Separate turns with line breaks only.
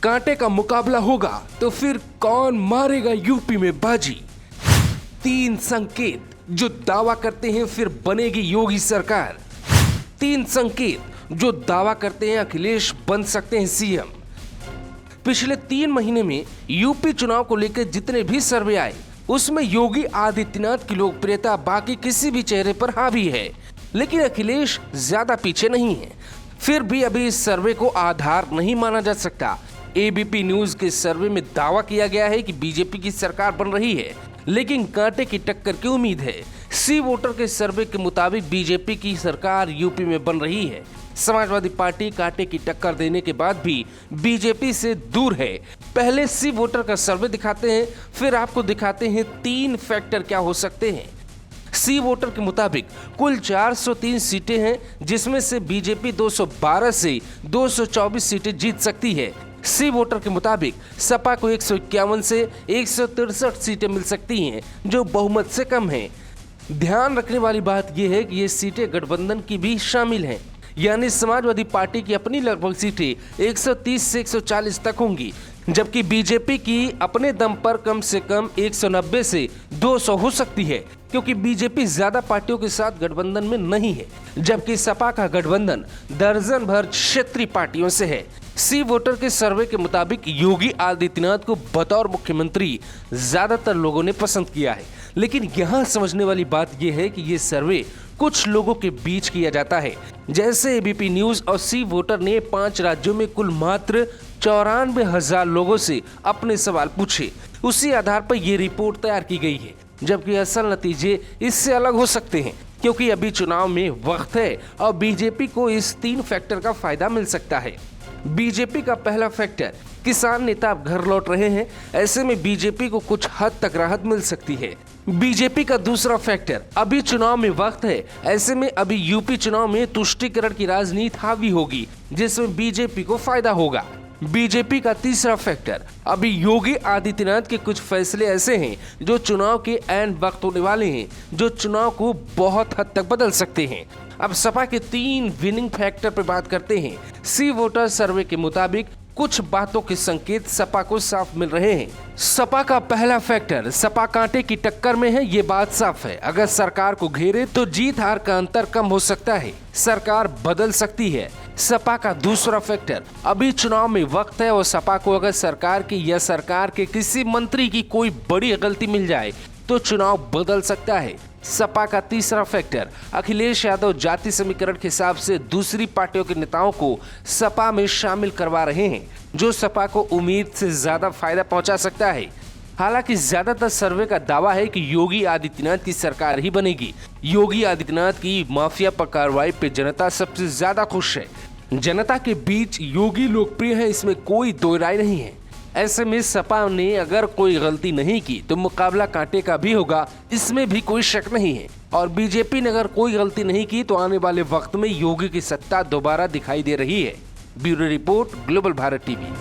कांटे का मुकाबला होगा तो फिर कौन मारेगा यूपी में बाजी। 3 संकेत जो दावा करते हैं फिर बनेगी योगी सरकार। 3 संकेत जो दावा करते हैं अखिलेश बन सकते हैं सीएम। पिछले 3 महीने में यूपी चुनाव को लेकर जितने भी सर्वे आए उसमें योगी आदित्यनाथ की लोकप्रियता बाकी किसी भी चेहरे पर हावी है, लेकिन अखिलेश ज्यादा पीछे नहीं है। फिर भी अभी इस सर्वे को आधार नहीं माना जा सकता। एबीपी न्यूज के सर्वे में दावा किया गया है कि बीजेपी की सरकार बन रही है, लेकिन कांटे की टक्कर की उम्मीद है। सी वोटर के सर्वे के मुताबिक बीजेपी की सरकार यूपी में बन रही है। समाजवादी पार्टी कांटे की टक्कर देने के बाद भी बीजेपी से दूर है। पहले सी वोटर का सर्वे दिखाते हैं, फिर आपको दिखाते हैं 3 फैक्टर क्या हो सकते हैं। सी वोटर के मुताबिक कुल 403 सीटें हैं, जिसमें से बीजेपी 212 से 224 सीटें जीत सकती है। सी वोटर के मुताबिक सपा को 151 से 163 सीटें मिल सकती हैं, जो बहुमत से कम है। ध्यान रखने वाली बात यह है कि ये सीटें गठबंधन की भी शामिल हैं, यानी समाजवादी पार्टी की अपनी लगभग सीटें 130 से 140 तक होंगी, जबकि बीजेपी की अपने दम पर कम से कम 190 से 200 हो सकती है, क्योंकि बीजेपी ज्यादा पार्टियों के साथ गठबंधन में नहीं है, जबकि सपा का गठबंधन दर्जन भर क्षेत्रीय पार्टियों से है। सी वोटर के सर्वे के मुताबिक योगी आदित्यनाथ को बतौर मुख्यमंत्री ज्यादातर लोगों ने पसंद किया है, लेकिन यहाँ समझने वाली बात यह है कि ये सर्वे कुछ लोगों के बीच किया जाता है। जैसे एबीपी न्यूज और सी वोटर ने 5 राज्यों में कुल मात्र 94,000 लोगों से अपने सवाल पूछे, उसी आधार पर यह रिपोर्ट तैयार की गई है, जबकि असल नतीजे इससे अलग हो सकते हैं, क्योंकि अभी चुनाव में वक्त है और बीजेपी को इस 3 फैक्टर का फायदा मिल सकता है। बीजेपी का पहला फैक्टर, किसान नेता अब घर लौट रहे हैं, ऐसे में बीजेपी को कुछ हद तक राहत मिल सकती है। बीजेपी का दूसरा फैक्टर, अभी चुनाव में वक्त है, ऐसे में अभी यूपी चुनाव में तुष्टीकरण की राजनीति हावी होगी, जिसमें बीजेपी को फायदा होगा। बीजेपी का तीसरा फैक्टर, अभी योगी आदित्यनाथ के कुछ फैसले ऐसे हैं जो चुनाव के ऐन वक्त होने वाले हैं, जो चुनाव को बहुत हद तक बदल सकते हैं। अब सपा के 3 विनिंग फैक्टर पर बात करते हैं। सी वोटर सर्वे के मुताबिक कुछ बातों के संकेत सपा को साफ मिल रहे हैं। सपा का पहला फैक्टर, सपा कांटे की टक्कर में है, ये बात साफ है। अगर सरकार को घेरे तो जीत हार का अंतर कम हो सकता है, सरकार बदल सकती है। सपा का दूसरा फैक्टर, अभी चुनाव में वक्त है और सपा को अगर सरकार की या सरकार के किसी मंत्री की कोई बड़ी गलती मिल जाए तो चुनाव बदल सकता है। सपा का तीसरा फैक्टर, अखिलेश यादव जाति समीकरण के हिसाब से दूसरी पार्टियों के नेताओं को सपा में शामिल करवा रहे हैं, जो सपा को उम्मीद से ज्यादा फायदा पहुंचा सकता है। हालांकि ज्यादातर सर्वे का दावा है कि योगी आदित्यनाथ की सरकार ही बनेगी। योगी आदित्यनाथ की माफिया पर कार्रवाई पे जनता सबसे ज्यादा खुश है। जनता के बीच योगी लोकप्रिय है, इसमें कोई दो राय नहीं है। ऐसे में सपा ने अगर कोई गलती नहीं की तो मुकाबला कांटे का भी होगा, इसमें भी कोई शक नहीं है। और बीजेपी ने अगर कोई गलती नहीं की तो आने वाले वक्त में योगी की सत्ता दोबारा दिखाई दे रही है। Bureau report, global Bharat TV.